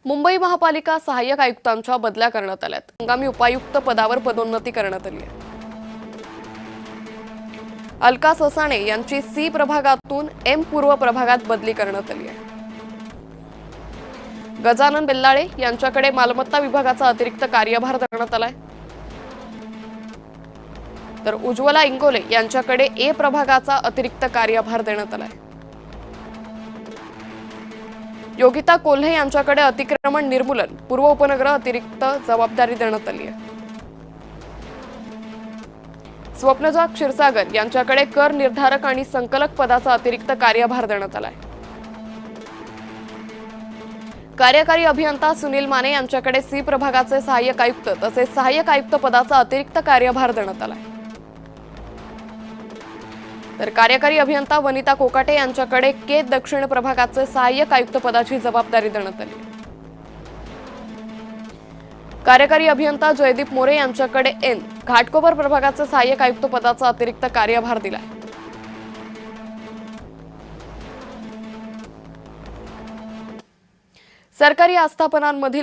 मुंबई महापालिका सहाय्यक आयुक्तांच्या बदल्या करण्यात आल्यात। हंगामी उपायुक्त पदावर पदोन्नती करण्यात आली आहे। अलका ससाणे यांची सी प्रभागातून एम पूर्व प्रभागात बदली करण्यात आली आहे। गजानन बेल्लाळे यांच्याकडे मालमत्ता विभागाचा अतिरिक्त कार्यभार देण्यात आलाय। तर उज्ज्वला इंगोले यांच्याकडे ए प्रभागाचा अतिरिक्त कार्यभार देण्यात आलाय। योगिता कोल्हे यांच्याकडे अतिक्रमण निर्मूलन पूर्व उपनगरं अतिरिक्त जबाबदारी देण्यात आली आहे। स्वप्नजा क्षीरसागर यांच्याकडे कर निर्धारक आणि संकलक पदाचा अतिरिक्त कार्यभार देण्यात आलाय। कार्यकारी अभियंता सुनील माने यांच्याकडे सी प्रभागाचे सहाय्यक आयुक्त तसेच सहाय्यक आयुक्त पदाचा अतिरिक्त कार्यभार देण्यात आलाय। तर कार्यकारी अभियंता वनिता कोकाटे यांच्याकडे के दक्षिण प्रभागाचे सहाय्यक आयुक्त पदाची जबाबदारी देण्यात आली। कार्यकारी अभियंता जयदीप मोरे यांच्याकडे एन घाटकोपर प्रभागाचे सहाय्यक आयुक्त पदाचा अतिरिक्त कार्यभार दिलाय। सरकारी आस्थापनांमधील